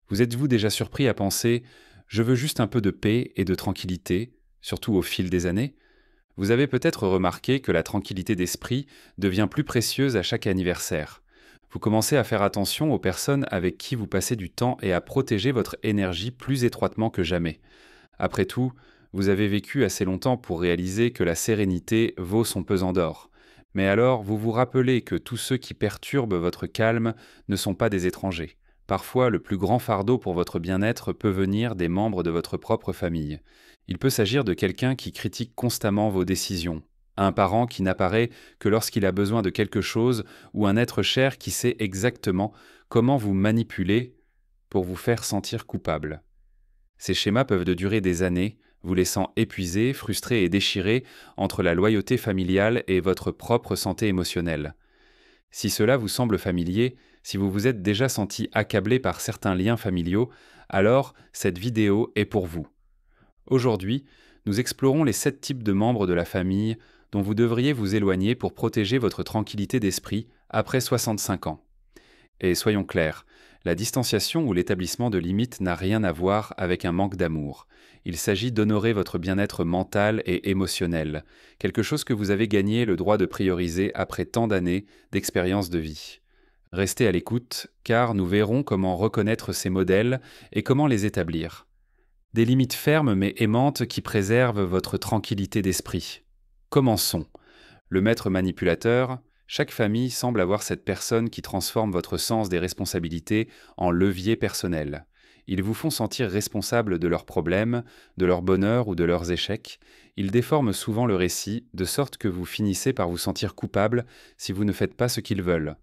Vous êtes-vous déjà surpris à penser «Je veux juste un peu de paix et de tranquillité», surtout au fil des années? Vous avez peut-être remarqué que la tranquillité d'esprit devient plus précieuse à chaque anniversaire. Vous commencez à faire attention aux personnes avec qui vous passez du temps et à protéger votre énergie plus étroitement que jamais. Après tout, vous avez vécu assez longtemps pour réaliser que la sérénité vaut son pesant d'or. Mais alors, vous vous rappelez que tous ceux qui perturbent votre calme ne sont pas des étrangers. Parfois, le plus grand fardeau pour votre bien-être peut venir des membres de votre propre famille. Il peut s'agir de quelqu'un qui critique constamment vos décisions, un parent qui n'apparaît que lorsqu'il a besoin de quelque chose, ou un être cher qui sait exactement comment vous manipuler pour vous faire sentir coupable. Ces schémas peuvent durer des années, vous laissant épuisé, frustré et déchiré entre la loyauté familiale et votre propre santé émotionnelle. Si cela vous semble familier, si vous vous êtes déjà senti accablé par certains liens familiaux, alors cette vidéo est pour vous. Aujourd'hui, nous explorons les 7 types de membres de la famille dont vous devriez vous éloigner pour protéger votre tranquillité d'esprit après 65 ans. Et soyons clairs, la distanciation ou l'établissement de limites n'a rien à voir avec un manque d'amour. Il s'agit d'honorer votre bien-être mental et émotionnel, quelque chose que vous avez gagné le droit de prioriser après tant d'années d'expérience de vie. Restez à l'écoute, car nous verrons comment reconnaître ces modèles et comment les établir. Des limites fermes mais aimantes qui préservent votre tranquillité d'esprit. Commençons. Le maître manipulateur. Chaque famille semble avoir cette personne qui transforme votre sens des responsabilités en levier personnel. Ils vous font sentir responsable de leurs problèmes, de leur bonheur ou de leurs échecs. Ils déforment souvent le récit, de sorte que vous finissez par vous sentir coupable si vous ne faites pas ce qu'ils veulent.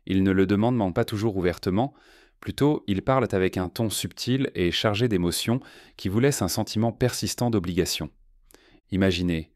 Ils ne le demandent pas toujours ouvertement, plutôt ils parlent avec un ton subtil et chargé d'émotions qui vous laisse un sentiment persistant d'obligation. Imaginez,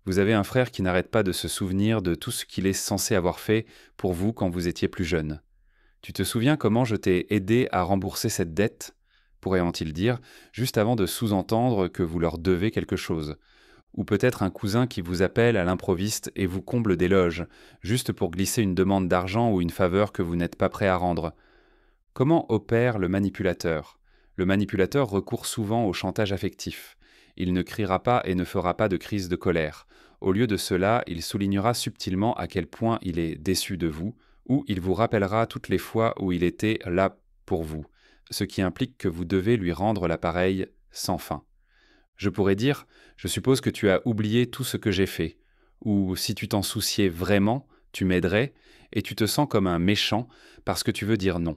vous avez un frère qui n'arrête pas de se souvenir de tout ce qu'il est censé avoir fait pour vous quand vous étiez plus jeune. Tu te souviens comment je t'ai aidé à rembourser cette dette, pourrait-il dire, juste avant de sous-entendre que vous leur devez quelque chose. Ou peut-être un cousin qui vous appelle à l'improviste et vous comble d'éloges, juste pour glisser une demande d'argent ou une faveur que vous n'êtes pas prêt à rendre. Comment opère le manipulateur? Le manipulateur recourt souvent au chantage affectif. Il ne criera pas et ne fera pas de crise de colère. Au lieu de cela, il soulignera subtilement à quel point il est déçu de vous, ou il vous rappellera toutes les fois où il était là pour vous, ce qui implique que vous devez lui rendre l'appareil sans fin. Je pourrais dire, je suppose que tu as oublié tout ce que j'ai fait, ou si tu t'en souciais vraiment, tu m'aiderais, et tu te sens comme un méchant parce que tu veux dire non.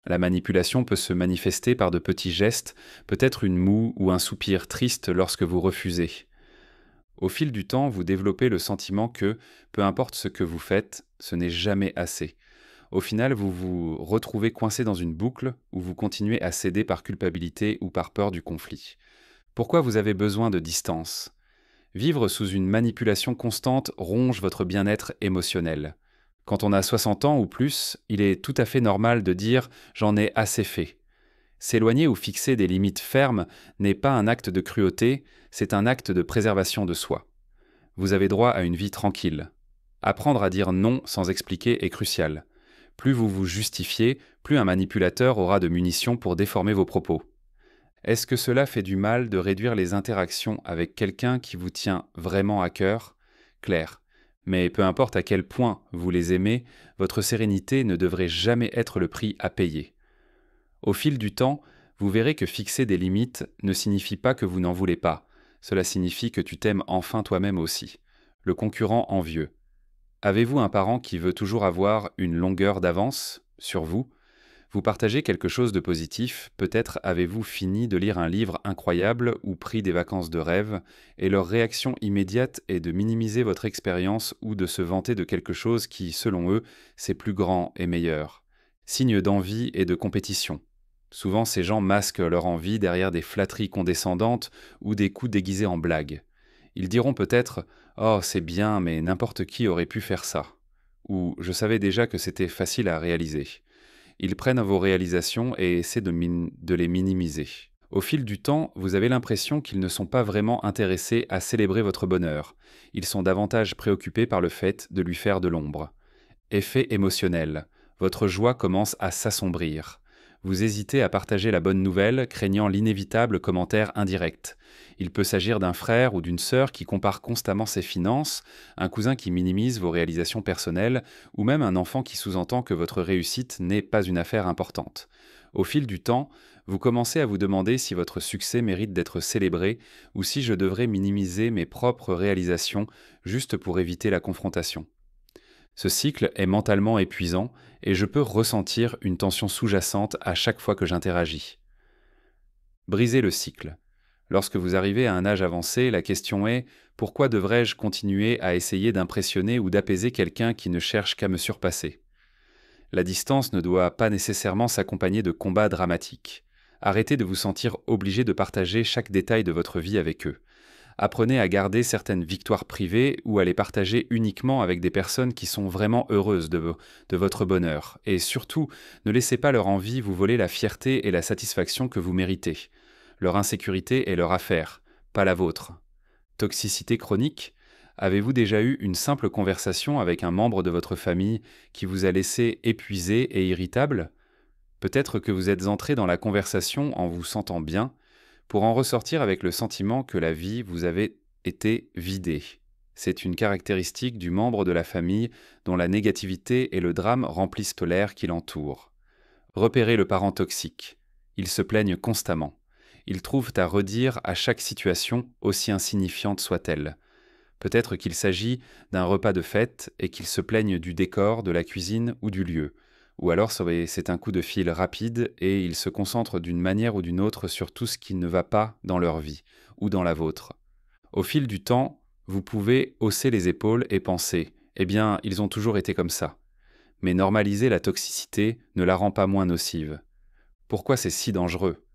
La manipulation peut se manifester par de petits gestes, peut-être une moue ou un soupir triste lorsque vous refusez. Au fil du temps, vous développez le sentiment que, peu importe ce que vous faites, ce n'est jamais assez. Au final, vous vous retrouvez coincé dans une boucle où vous continuez à céder par culpabilité ou par peur du conflit. Pourquoi vous avez besoin de distance? Vivre sous une manipulation constante ronge votre bien-être émotionnel. Quand on a 60 ans ou plus, il est tout à fait normal de dire «j'en ai assez fait». S'éloigner ou fixer des limites fermes n'est pas un acte de cruauté, c'est un acte de préservation de soi. Vous avez droit à une vie tranquille. Apprendre à dire non sans expliquer est crucial. Plus vous vous justifiez, plus un manipulateur aura de munitions pour déformer vos propos. Est-ce que cela fait du mal de réduire les interactions avec quelqu'un qui vous tient vraiment à cœur? Claire. Mais peu importe à quel point vous les aimez, votre sérénité ne devrait jamais être le prix à payer. Au fil du temps, vous verrez que fixer des limites ne signifie pas que vous n'en voulez pas. Cela signifie que tu t'aimes enfin toi-même aussi. Le concurrent envieux. Avez-vous un parent qui veut toujours avoir une longueur d'avance sur vous? Vous partagez quelque chose de positif, peut-être avez-vous fini de lire un livre incroyable ou pris des vacances de rêve, et leur réaction immédiate est de minimiser votre expérience ou de se vanter de quelque chose qui, selon eux, c'est plus grand et meilleur. Signe d'envie et de compétition. Souvent, ces gens masquent leur envie derrière des flatteries condescendantes ou des coups déguisés en blagues. Ils diront peut-être «Oh, c'est bien, mais n'importe qui aurait pu faire ça» ou «Je savais déjà que c'était facile à réaliser». Ils prennent vos réalisations et essaient de les minimiser. Au fil du temps, vous avez l'impression qu'ils ne sont pas vraiment intéressés à célébrer votre bonheur. Ils sont davantage préoccupés par le fait de lui faire de l'ombre. Effet émotionnel. Votre joie commence à s'assombrir. Vous hésitez à partager la bonne nouvelle, craignant l'inévitable commentaire indirect. Il peut s'agir d'un frère ou d'une sœur qui compare constamment ses finances, un cousin qui minimise vos réalisations personnelles, ou même un enfant qui sous-entend que votre réussite n'est pas une affaire importante. Au fil du temps, vous commencez à vous demander si votre succès mérite d'être célébré ou si je devrais minimiser mes propres réalisations juste pour éviter la confrontation. Ce cycle est mentalement épuisant et je peux ressentir une tension sous-jacente à chaque fois que j'interagis. Brisez le cycle. Lorsque vous arrivez à un âge avancé, la question est: pourquoi devrais-je continuer à essayer d'impressionner ou d'apaiser quelqu'un qui ne cherche qu'à me surpasser? La distance ne doit pas nécessairement s'accompagner de combats dramatiques. Arrêtez de vous sentir obligé de partager chaque détail de votre vie avec eux. Apprenez à garder certaines victoires privées ou à les partager uniquement avec des personnes qui sont vraiment heureuses de votre bonheur. Et surtout, ne laissez pas leur envie vous voler la fierté et la satisfaction que vous méritez. Leur insécurité est leur affaire, pas la vôtre. Toxicité chronique? Avez-vous déjà eu une simple conversation avec un membre de votre famille qui vous a laissé épuisé et irritable? Peut-être que vous êtes entré dans la conversation en vous sentant bien, pour en ressortir avec le sentiment que la vie vous avait été vidée. C'est une caractéristique du membre de la famille dont la négativité et le drame remplissent l'air qui l'entoure. Repérez le parent toxique. Ils se plaignent constamment. Ils trouvent à redire à chaque situation, aussi insignifiante soit-elle. Peut-être qu'il s'agit d'un repas de fête et qu'ils se plaignent du décor, de la cuisine ou du lieu. Ou alors c'est un coup de fil rapide et ils se concentrent d'une manière ou d'une autre sur tout ce qui ne va pas dans leur vie ou dans la vôtre. Au fil du temps, vous pouvez hausser les épaules et penser: eh bien, ils ont toujours été comme ça. Mais normaliser la toxicité ne la rend pas moins nocive. Pourquoi c'est si dangereux?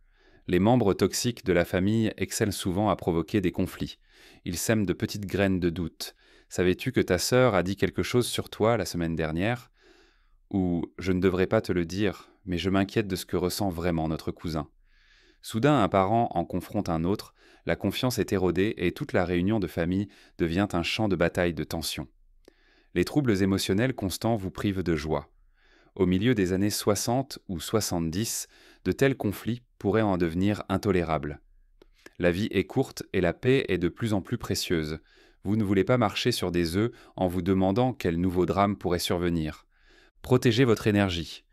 Les membres toxiques de la famille excellent souvent à provoquer des conflits. Ils sèment de petites graines de doute. Savais-tu que ta sœur a dit quelque chose sur toi la semaine dernière? Ou je ne devrais pas te le dire, mais je m'inquiète de ce que ressent vraiment notre cousin. Soudain, un parent en confronte un autre, la confiance est érodée et toute la réunion de famille devient un champ de bataille de tension. Les troubles émotionnels constants vous privent de joie. Au milieu des années 60 ou 70, de tels conflits pourraient en devenir intolérables. La vie est courte et la paix est de plus en plus précieuse. Vous ne voulez pas marcher sur des œufs en vous demandant quel nouveau drame pourrait survenir. Protégez votre énergie.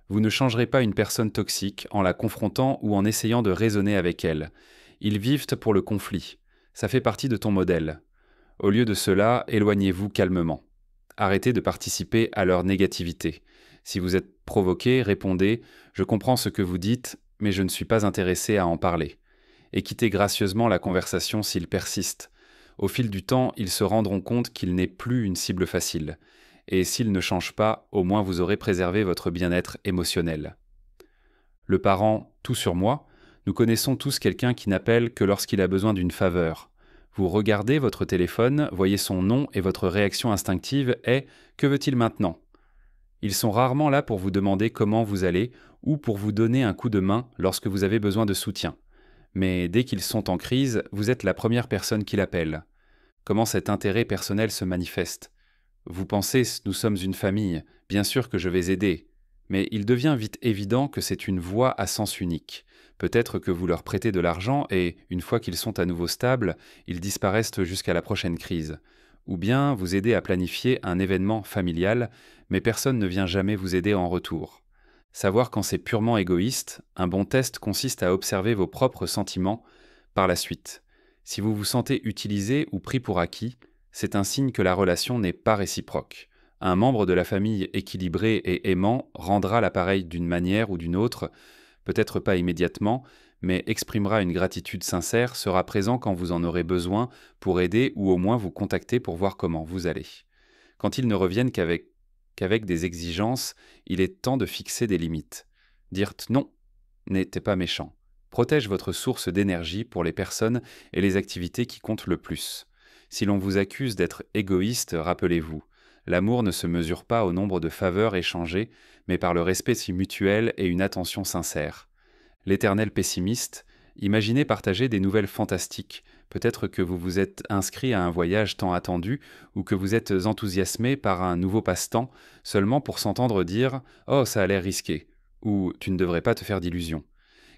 Vous ne changerez pas une personne toxique en la confrontant ou en essayant de raisonner avec elle. Ils vivent pour le conflit. Ça fait partie de ton modèle. Au lieu de cela, éloignez-vous calmement. Arrêtez de participer à leur négativité. Si vous êtes provoqué, répondez: je comprends ce que vous dites, mais je ne suis pas intéressé à en parler. Et quittez gracieusement la conversation s'ils persistent. Au fil du temps, ils se rendront compte qu'il n'est plus une cible facile. Et s'ils ne changent pas, au moins vous aurez préservé votre bien-être émotionnel. Le parent tout sur moi, nous connaissons tous quelqu'un qui n'appelle que lorsqu'il a besoin d'une faveur. Vous regardez votre téléphone, voyez son nom et votre réaction instinctive est: que veut-il maintenant? Ils sont rarement là pour vous demander comment vous allez ou pour vous donner un coup de main lorsque vous avez besoin de soutien. Mais dès qu'ils sont en crise, vous êtes la première personne qui l'appelle. Comment cet intérêt personnel se manifeste? Vous pensez: nous sommes une famille, bien sûr que je vais aider. Mais il devient vite évident que c'est une voie à sens unique. Peut-être que vous leur prêtez de l'argent et, une fois qu'ils sont à nouveau stables, ils disparaissent jusqu'à la prochaine crise. Ou bien vous aidez à planifier un événement familial, mais personne ne vient jamais vous aider en retour. Savoir quand c'est purement égoïste, un bon test consiste à observer vos propres sentiments par la suite. Si vous vous sentez utilisé ou pris pour acquis, c'est un signe que la relation n'est pas réciproque. Un membre de la famille équilibré et aimant rendra l'appareil d'une manière ou d'une autre, peut-être pas immédiatement, mais exprimera une gratitude sincère, sera présent quand vous en aurez besoin pour aider ou au moins vous contacter pour voir comment vous allez. Quand ils ne reviennent qu'avec des exigences, il est temps de fixer des limites. Dire non n'était pas méchant. Protège votre source d'énergie pour les personnes et les activités qui comptent le plus. Si l'on vous accuse d'être égoïste, rappelez-vous, l'amour ne se mesure pas au nombre de faveurs échangées, mais par le respect si mutuel et une attention sincère. L'éternel pessimiste, imaginez partager des nouvelles fantastiques. Peut-être que vous vous êtes inscrit à un voyage tant attendu ou que vous êtes enthousiasmé par un nouveau passe-temps seulement pour s'entendre dire: oh, ça a l'air risqué. ou tu ne devrais pas te faire d'illusions.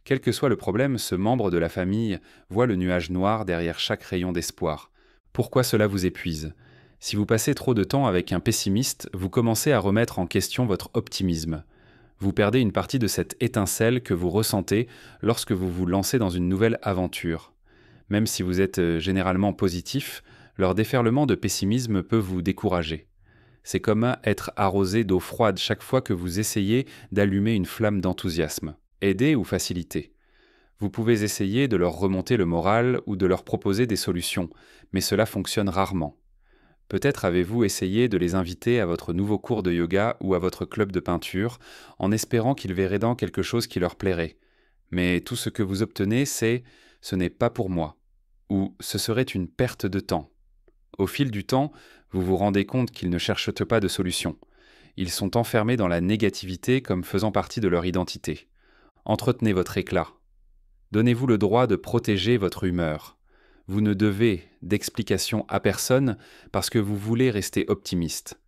Quel que soit le problème, ce membre de la famille voit le nuage noir derrière chaque rayon d'espoir. Pourquoi cela vous épuise? Si vous passez trop de temps avec un pessimiste, vous commencez à remettre en question votre optimisme. Vous perdez une partie de cette étincelle que vous ressentez lorsque vous vous lancez dans une nouvelle aventure. Même si vous êtes généralement positif, leur déferlement de pessimisme peut vous décourager. C'est comme être arrosé d'eau froide chaque fois que vous essayez d'allumer une flamme d'enthousiasme. Aider ou faciliter? Vous pouvez essayer de leur remonter le moral ou de leur proposer des solutions, mais cela fonctionne rarement. Peut-être avez-vous essayé de les inviter à votre nouveau cours de yoga ou à votre club de peinture, en espérant qu'ils verraient dans quelque chose qui leur plairait. Mais tout ce que vous obtenez, c'est «ce n'est pas pour moi» ou «ce serait une perte de temps». Au fil du temps, vous vous rendez compte qu'ils ne cherchent pas de solution. Ils sont enfermés dans la négativité comme faisant partie de leur identité. Entretenez votre éclat. Donnez-vous le droit de protéger votre humeur. Vous ne devez d'explication à personne parce que vous voulez rester optimiste.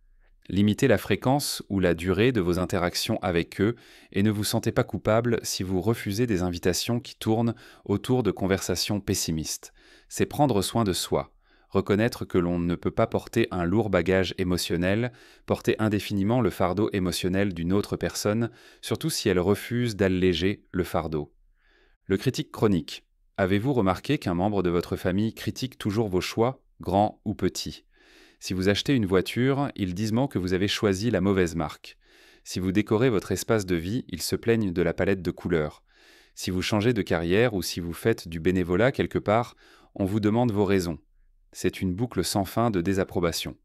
Limitez la fréquence ou la durée de vos interactions avec eux et ne vous sentez pas coupable si vous refusez des invitations qui tournent autour de conversations pessimistes. C'est prendre soin de soi. Reconnaître que l'on ne peut pas porter un lourd bagage émotionnel, porter indéfiniment le fardeau émotionnel d'une autre personne, surtout si elle refuse d'alléger le fardeau. Le critique chronique. Avez-vous remarqué qu'un membre de votre famille critique toujours vos choix, grands ou petits? Si vous achetez une voiture, ils disent que vous avez choisi la mauvaise marque. Si vous décorez votre espace de vie, ils se plaignent de la palette de couleurs. Si vous changez de carrière ou si vous faites du bénévolat quelque part, on vous demande vos raisons. C'est une boucle sans fin de désapprobation.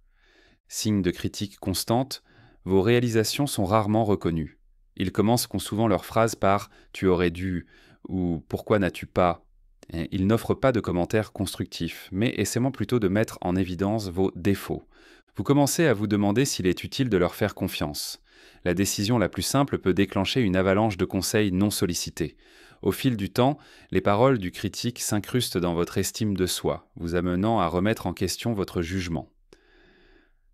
Signe de critique constante, vos réalisations sont rarement reconnues. Ils commencent souvent leurs phrases par « tu aurais dû » ou « pourquoi n'as-tu pas ?» Ils n'offrent pas de commentaires constructifs, mais essaient plutôt de mettre en évidence vos défauts. Vous commencez à vous demander s'il est utile de leur faire confiance. La décision la plus simple peut déclencher une avalanche de conseils non sollicités. Au fil du temps, les paroles du critique s'incrustent dans votre estime de soi, vous amenant à remettre en question votre jugement.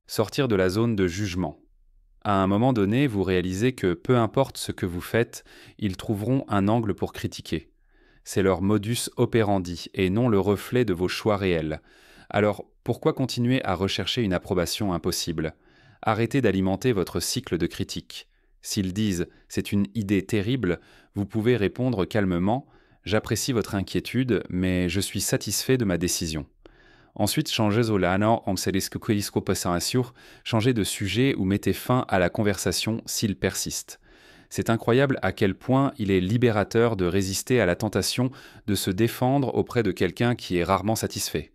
Sortir de la zone de jugement. À un moment donné, vous réalisez que peu importe ce que vous faites, ils trouveront un angle pour critiquer. C'est leur modus operandi et non le reflet de vos choix réels. Alors, pourquoi continuer à rechercher une approbation impossible? Arrêtez d'alimenter votre cycle de critique. S'ils disent « c'est une idée terrible », vous pouvez répondre calmement « j'apprécie votre inquiétude, mais je suis satisfait de ma décision ». Ensuite, changez de sujet ou mettez fin à la conversation s'il persiste. C'est incroyable à quel point il est libérateur de résister à la tentation de se défendre auprès de quelqu'un qui est rarement satisfait.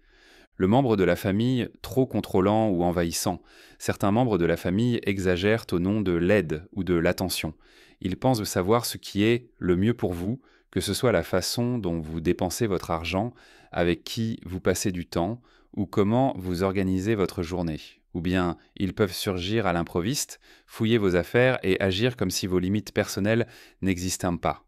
Le membre de la famille trop contrôlant ou envahissant. Certains membres de la famille exagèrent au nom de l'aide ou de l'attention. Ils pensent savoir ce qui est le mieux pour vous, que ce soit la façon dont vous dépensez votre argent, avec qui vous passez du temps, ou comment vous organisez votre journée. Ou bien, ils peuvent surgir à l'improviste, fouiller vos affaires et agir comme si vos limites personnelles n'existaient pas.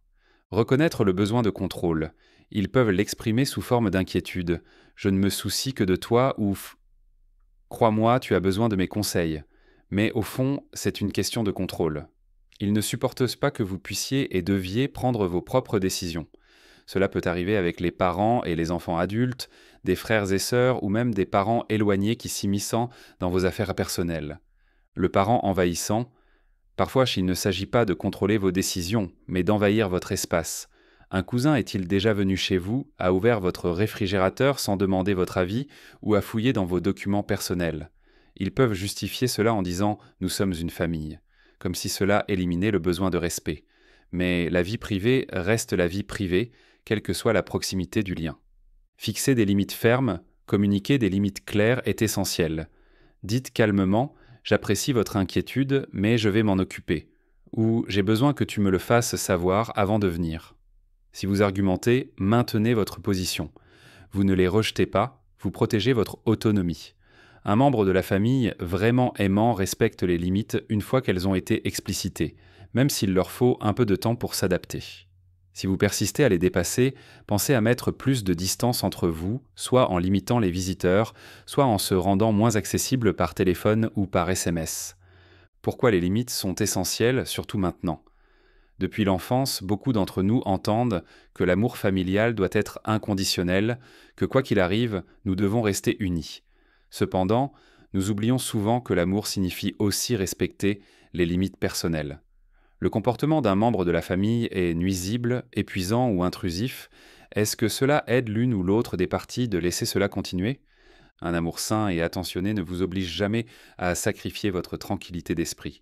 Reconnaître le besoin de contrôle. Ils peuvent l'exprimer sous forme d'inquiétude. Je ne me soucie que de toi ou crois-moi, tu as besoin de mes conseils. Mais au fond, c'est une question de contrôle. Ils ne supportent pas que vous puissiez et deviez prendre vos propres décisions. Cela peut arriver avec les parents et les enfants adultes, des frères et sœurs ou même des parents éloignés qui s'immiscent dans vos affaires personnelles. Le parent envahissant, parfois il ne s'agit pas de contrôler vos décisions, mais d'envahir votre espace. Un cousin est-il déjà venu chez vous, a ouvert votre réfrigérateur sans demander votre avis ou a fouillé dans vos documents personnels? Ils peuvent justifier cela en disant « nous sommes une famille », comme si cela éliminait le besoin de respect. Mais la vie privée reste la vie privée, quelle que soit la proximité du lien. Fixer des limites fermes, communiquer des limites claires est essentiel. Dites calmement « j'apprécie votre inquiétude, mais je vais m'en occuper » ou « j'ai besoin que tu me le fasses savoir avant de venir ». Si vous argumentez, maintenez votre position. Vous ne les rejetez pas, vous protégez votre autonomie. Un membre de la famille vraiment aimant respecte les limites une fois qu'elles ont été explicitées, même s'il leur faut un peu de temps pour s'adapter. Si vous persistez à les dépasser, pensez à mettre plus de distance entre vous, soit en limitant les visiteurs, soit en se rendant moins accessible par téléphone ou par SMS. Pourquoi les limites sont essentielles, surtout maintenant? Depuis l'enfance, beaucoup d'entre nous entendent que l'amour familial doit être inconditionnel, que quoi qu'il arrive, nous devons rester unis. Cependant, nous oublions souvent que l'amour signifie aussi respecter les limites personnelles. Le comportement d'un membre de la famille est nuisible, épuisant ou intrusif. Est-ce que cela aide l'une ou l'autre des parties de laisser cela continuer? Un amour sain et attentionné ne vous oblige jamais à sacrifier votre tranquillité d'esprit.